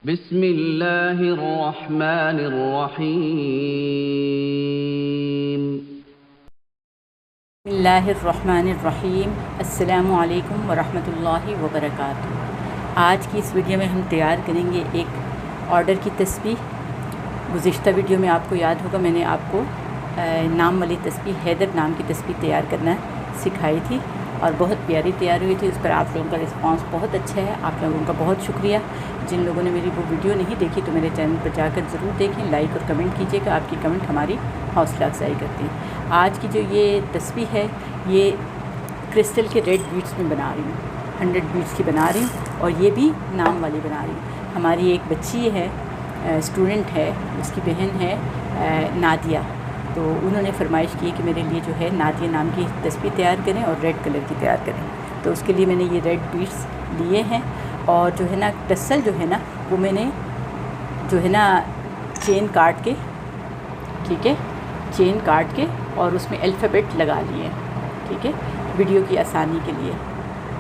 बिस्मिल्लाहिर्रहमानिर्रहीम। बिस्मिल्लाहिर्रहमानिर्रहीम। अस्सलामु अलैकुम वरहमतुल्लाहि वबरकातुहू। आज की इस वीडियो में हम तैयार करेंगे एक ऑर्डर की तस्बीह। गुज़िश्ता वीडियो में आपको याद होगा मैंने आपको नाम वाली तस्बीह, हैदर नाम की तस्बीह तैयार करना सिखाई थी और बहुत प्यारी तैयार हुई थी। उस पर आप लोगों का रिस्पांस बहुत अच्छा है। आप लोगों का बहुत शुक्रिया। जिन लोगों ने मेरी वो वीडियो नहीं देखी तो मेरे चैनल पर जाकर ज़रूर देखें, लाइक और कमेंट कीजिएगा। आपकी कमेंट हमारी हौसला अफजाई करती है। आज की जो ये तस्बीह है ये क्रिस्टल के रेड बीड्स में बना रही हूँ, 100 बीड्स की बना रही हूँ और ये भी नाम वाली बना रही हूँ। हमारी एक बच्ची है, स्टूडेंट है, उसकी बहन है नादिया, तो उन्होंने फरमाइश की कि मेरे लिए जो है नादिया नाम की तस्बीह तैयार करें और रेड कलर की तैयार करें। तो उसके लिए मैंने ये रेड बीड्स लिए हैं और जो है ना टसल जो है ना वो मैंने जो है ना चेन काट के, ठीक है, चेन काट के और उसमें अल्फ़ाबेट लगा लिए, ठीक है, वीडियो की आसानी के लिए।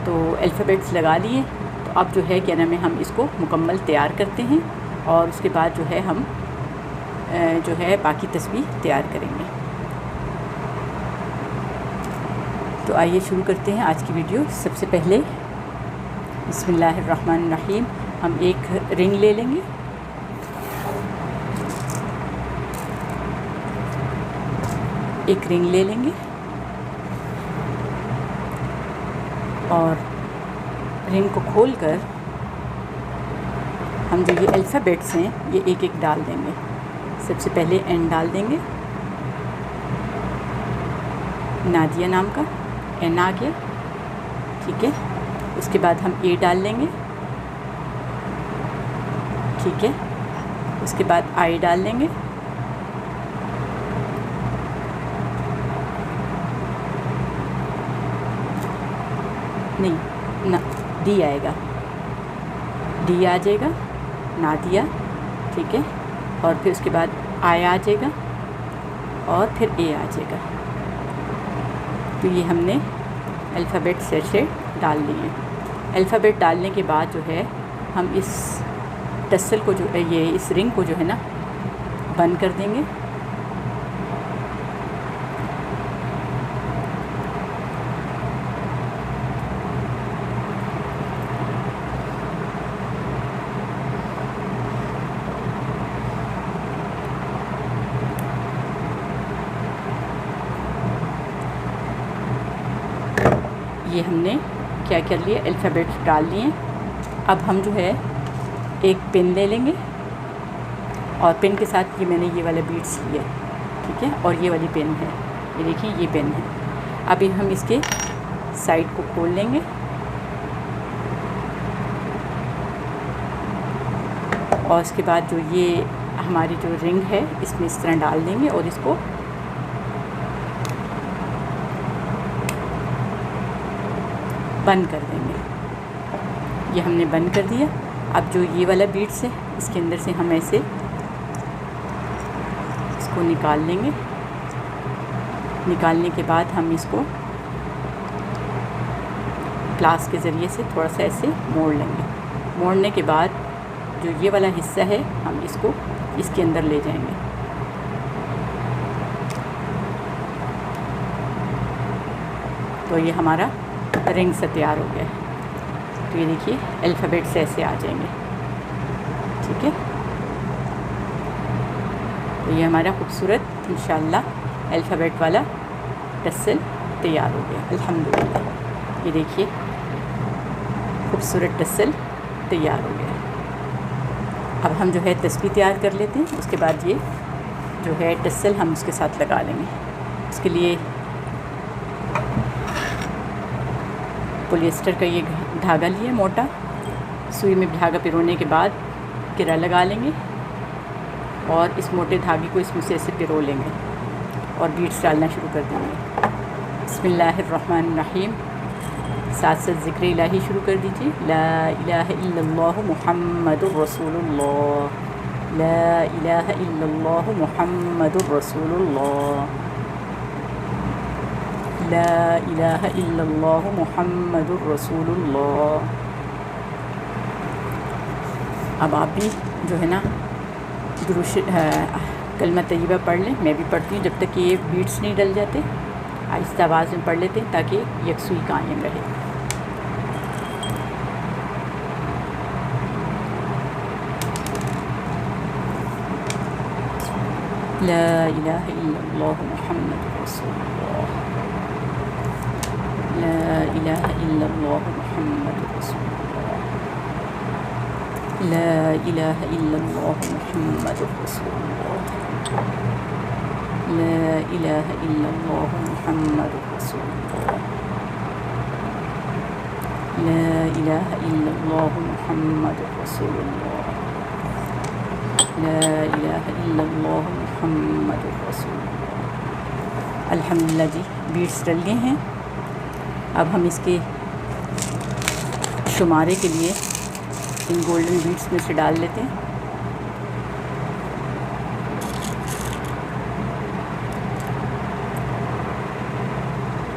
तो अल्फ़ाबेट्स लगा लिए। तो अब जो है क्या नाम है, हम इसको मुकम्मल तैयार करते हैं और उसके बाद जो है हम जो है बाकी तस्बीह तैयार करेंगे। तो आइए शुरू करते हैं आज की वीडियो। सबसे पहले बिस्मिल्लाहिर्रहमानिर्रहीम, हम एक रिंग ले लेंगे। एक रिंग ले लेंगे और रिंग को खोलकर हम जो ये अल्फ़ाबेट्स हैं ये एक एक डाल देंगे। सबसे पहले एन डाल देंगे, नादिया नाम का एन आ गया, ठीक है। उसके बाद हम ए डाल लेंगे, ठीक है। उसके बाद आई डाल लेंगे, नहीं ना डी आएगा, डी आ जाएगा, नादिया, ठीक है। और फिर उसके बाद आई आ जाएगा और फिर ए आ जाएगा। तो ये हमने अल्फ़ाबेट से डाल लिए। अल्फ़ाबेट डालने के बाद जो है हम इस टसल को जो ये इस रिंग को जो है ना बंद कर देंगे। ये हमने क्या कर लिया, अल्फ़ाबेट्स डाल लिए। अब हम जो है एक पेन ले लेंगे और पेन के साथ ये मैंने ये वाला बीड्स लिया, ठीक है, और ये वाली पेन है, ये देखिए ये पेन है। अभी हम इसके साइड को खोल लेंगे और उसके बाद जो ये हमारी जो रिंग है इसमें इस तरह डाल देंगे और इसको बंद कर देंगे। ये हमने बंद कर दिया। अब जो ये वाला बीड्स है इसके अंदर से हम ऐसे इसको निकाल लेंगे। निकालने के बाद हम इसको ग्लास के ज़रिए से थोड़ा सा ऐसे मोड़ लेंगे। मोड़ने के बाद जो ये वाला हिस्सा है हम इसको इसके अंदर ले जाएंगे। तो ये हमारा रिंग से तैयार हो गया है। तो ये देखिए अल्फ़ाबेट्स ऐसे आ जाएंगे, ठीक है। तो ये हमारा खूबसूरत इंशाअल्लाह अल्फ़ाबेट वाला टसल तैयार हो गया अल्हम्दुलिल्लाह। ये देखिए खूबसूरत टसल तैयार हो गया। अब हम जो है तस्बीह तैयार कर लेते हैं। उसके बाद ये जो है टसल हम उसके साथ लगा लेंगे। उसके लिए पॉलिएस्टर का ये धागा लिया मोटा, सुई में धागा पिरोने के बाद किरा लगा लेंगे और इस मोटे धागे को इसमें से ऐसे पिरो लेंगे और बीड्स डालना शुरू कर देंगे। बिस्मिल्लाहिर्रहमानिर्रहीम। साथ साथ ज़िक्र इलाही शुरू कर दीजिए। ला इलाहा इल्लल्लाहु मुहम्मदुर रसूलुल्लाह, ला इलाहा इल्लल्लाहु मुहम्मदुर रसूलुल्लाह, ला इलाहा इल्लल्लाहु मुहम्मदुर रसूलुल्लाह। अब आप भी जो है ना कलमा तय्यबा पढ़ लें। मैं भी पढ़ती हूँ, जब तक कि ये बीट्स नहीं डल जाते आहिस्ता आवाज़ में पढ़ लेते हैं ताकि यकसुई कायम रहे। ला इलाहा इल्लल्लाह मुहम्मद रसूलुल्लाह, ला इलाहा इल्लल्लाह मुहम्मद रसूलुल्लाह, ला इलाहा इल्लल्लाह मुहम्मद रसूलुल्लाह, ला इलाहा इल्लल्लाह मुहम्मद रसूलुल्लाह, ला इलाहा इल्लल्लाह मुहम्मद रसूलुल्लाह, ला इलाहा इल्लल्लाह मुहम्मद रसूलुल्लाह। अल्हम्दुलिल्लाह जी, बीट्स डल गए हैं। अब हम इसके शुमारे के लिए इन गोल्डन बीट्स में से डाल लेते हैं।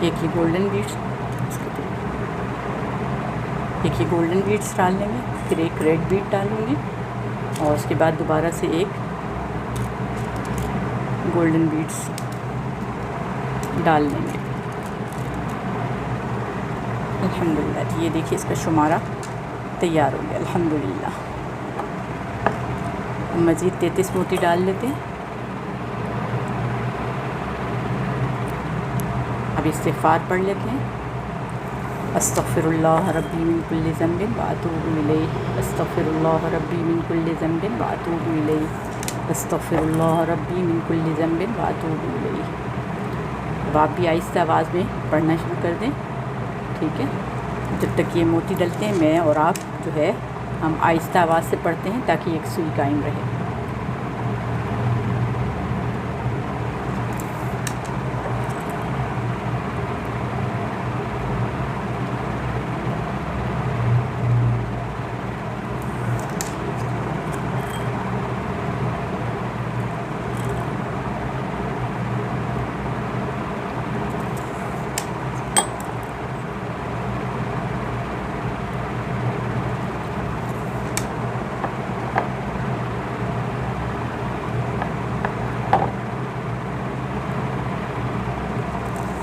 एक ये गोल्डन बीट्स डाल लेंगे, फिर एक रेड बीट डालूँगी और उसके बाद दोबारा से एक गोल्डन बीट्स डाल लेंगे। अल्हम्दुलिल्लाह जी, ये देखिए इसका शुमारा तैयार हो गया अल्हम्दुलिल्लाह। मज़ीद 33 मोती डाल लेते हैं। अब इस्तिग़फ़ार पढ़ लेते हैं। अस्तग़फ़िरुल्लाह रब्बी मिन कुल्लि ज़ंबिन व अतूबु इलैह, अस्तग़फ़िरुल्लाह रब्बी मिन कुल्लि ज़ंबिन व अतूबु इलैह, अस्तग़फ़िरुल्लाह रब्बी मिन कुल्लि ज़ंबिन व अतूबु इलैह। अब आप भी आहिस्ता आवाज़ में पढ़ना शुरू कर दें, ठीक है। जब तक ये मोती डलते हैं मैं और आप जो है हम आहिस्ता आवाज़ से पढ़ते हैं ताकि एक सुई कायम रहे।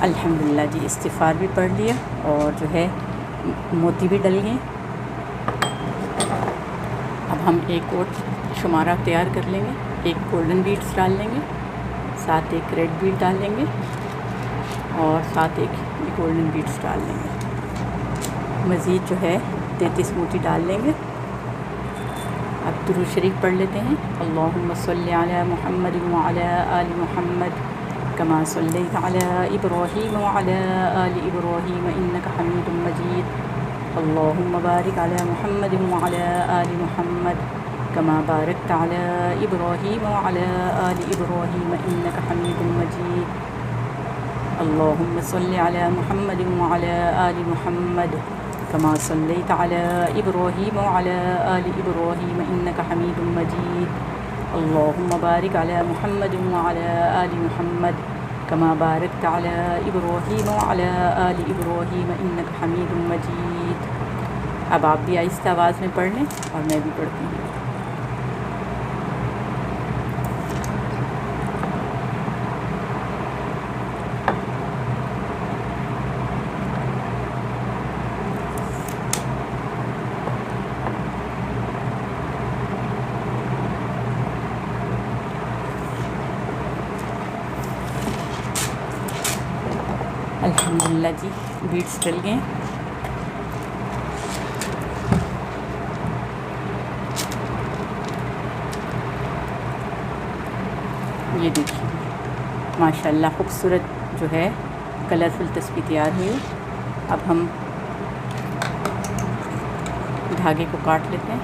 अल्हम्दुलिल्लाह जी, इस्तिग़फ़ार भी पढ़ लिया और जो है मोती भी डल गए। अब हम एक और शुमारा तैयार कर लेंगे। एक गोल्डन बीट्स डाल लेंगे, साथ एक रेड बीट डाल लेंगे और साथ एक गोल्डन बीट्स डाल लेंगे। मज़ीद जो है 33 मोती डाल लेंगे। अब दुरूद शरीफ पढ़ लेते हैं। अल्लाहुम्मा सल्लि अला मुहम्मद व अला आलि मुहम्मद कमा सल्लैता अला इब्राहीम व अला आलि इब्राहीम इन्नका हमीदुम मजीद। अल्लाहुम्मा बारिक अला मुहम्मद व अला आलि मुहम्मद कमा बारकता अला इब्राहीम व अला आलि इब्राहीम इन्नका हमीदुम मजीद। अल्लाहुम्मा सल्लि अला मुहम्मद व अला आलि मुहम्मद कमा सल्लैता अला इब्राहीम व अला आलि इब्राहीम इन्नका हमीदुम मजीद। अल्लाहुम्मा बारिक अला मुहम्मद व अला आलि मुहम्मद कमा बारकता अला इब्राहीम व अला आलि इब्राहीम इन्नका हमीदुम मजीद। अब आप भी आहिस्ता आवाज़ में पढ़ लें और मैं भी पढ़ती हूँ। अल्हम्दुलिल्लाह जी, बीट्स डल गए। ये देखिए माशाल्लाह खूबसूरत जो है कलरफुल तस्बीह तैयार हुई। अब हम धागे को काट लेते हैं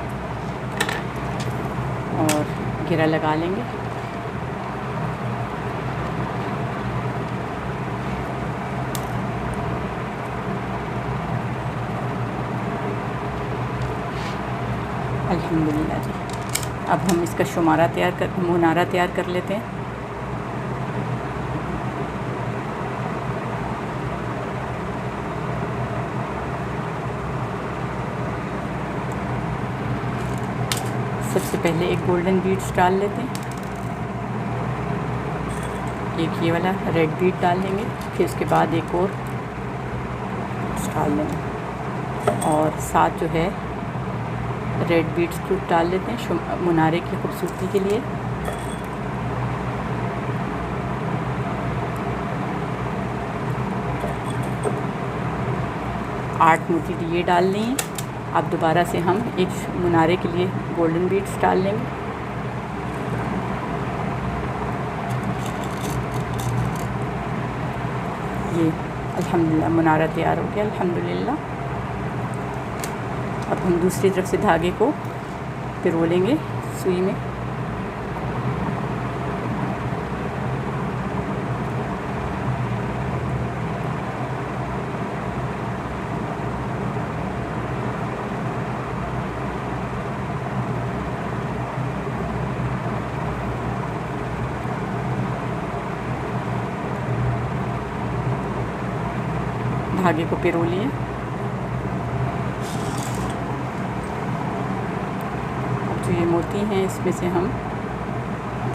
और घेरा लगा लेंगे। अल्हम्दुलिल्लाह जी, अब हम इसका मुनारा तैयार कर लेते हैं। सबसे पहले एक गोल्डन बीड्स डाल लेते हैं, एक ये वाला रेड बीड डाल लेंगे, फिर उसके बाद एक और डाल लेंगे और साथ जो है रेड बीड्स को डाल लेते हैं मुनारे की खूबसूरती के लिए। आठ मोती ये डाल लें। अब दोबारा से हम एक मुनारे के लिए गोल्डन बीड्स डाल लेंगे। ये अल्हम्दुलिल्लाह मुनारा तैयार हो गया अल्हम्दुलिल्लाह। अब हम दूसरी तरफ से धागे को पिरो लेंगे सुई में। धागे को पिरो लिए। अब जो ये मोती हैं इसमें से हम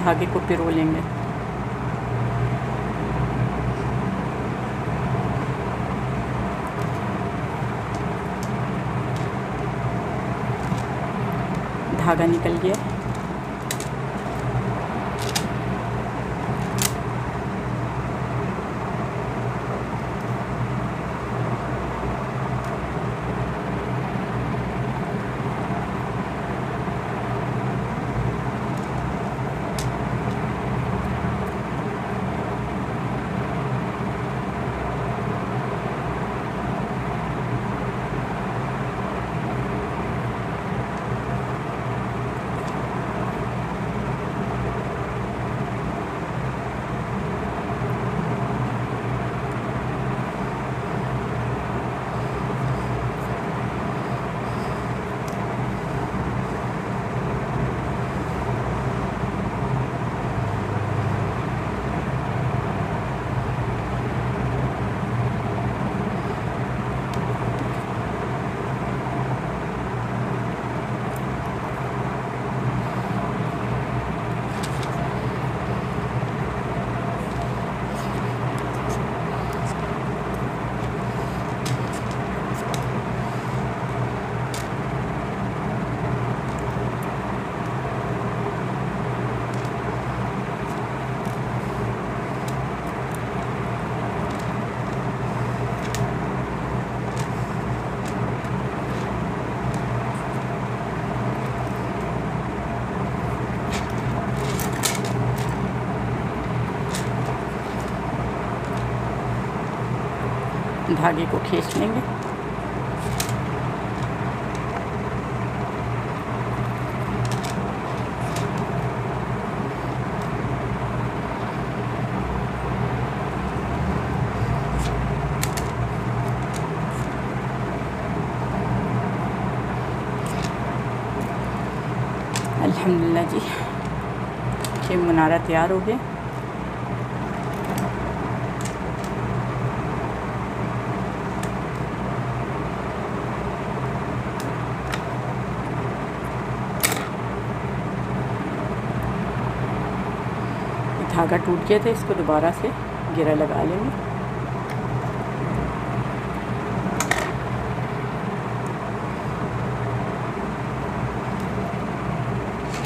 धागे को पिरो लेंगे। धागा निकल गया। धागे को खींच लेंगे। अल्हम्दुलिल्लाह जी, ये मुनारा तैयार हो गया। धागा टूट गया था, इसको दोबारा से घेरा लगा लेंगे।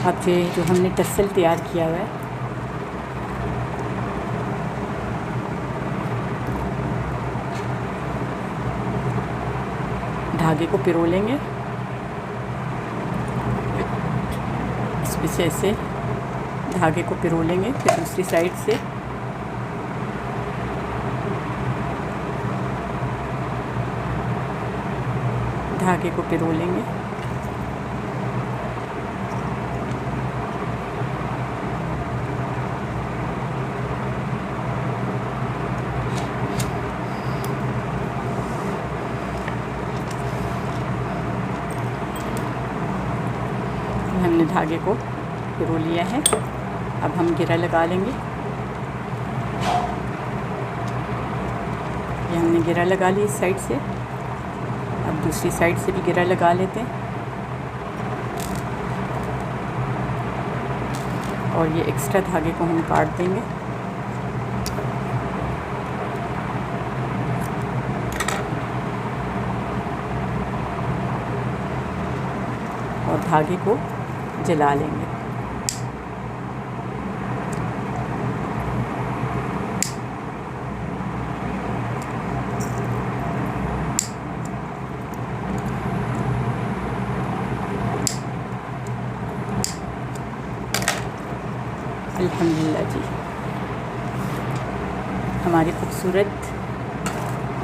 अब ये जो हमने टसल तैयार किया हुआ है, धागे को पिरो लेंगे। इसमें से ऐसे धागे को पिरो लेंगे, फिर दूसरी साइड से धागे को पिरो लेंगे। हमने धागे को पिरो लिया है। अब हम घेरा लगा लेंगे। ये हमने घेरा लगा लिया इस साइड से। अब दूसरी साइड से भी घेरा लगा लेते हैं। और ये एक्स्ट्रा धागे को हम काट देंगे। और धागे को जला लेंगे। अल्हम्दुलिल्लाह जी, हमारी खूबसूरत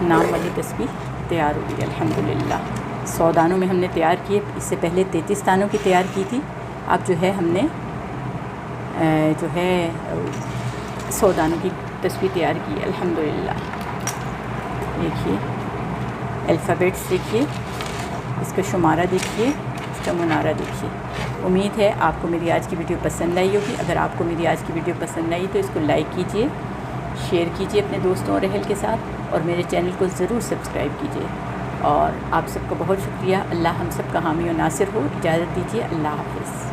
नाम वाली तस्बीह तैयार हो गई अल्हम्दुलिल्लाह। 100 दानों में हमने तैयार किए, इससे पहले 33 दानों की तैयार की थी। अब जो है हमने 100 दानों की तस्बीह तैयार की है अल्हम्दुलिल्लाह। देखिए अल्फ़ाबेट्स देखिए, इसका शुमारा देखिए, इसका मुनारा देखिए। उम्मीद है आपको मेरी आज की वीडियो पसंद आई होगी। अगर आपको मेरी आज की वीडियो पसंद आई तो इसको लाइक कीजिए, शेयर कीजिए अपने दोस्तों और अहल के साथ, और मेरे चैनल को ज़रूर सब्सक्राइब कीजिए। और आप सबका बहुत शुक्रिया। अल्लाह हम सब का हामी और नासिर हो। इजाज़त दीजिए। अल्लाह हाफ़िज़।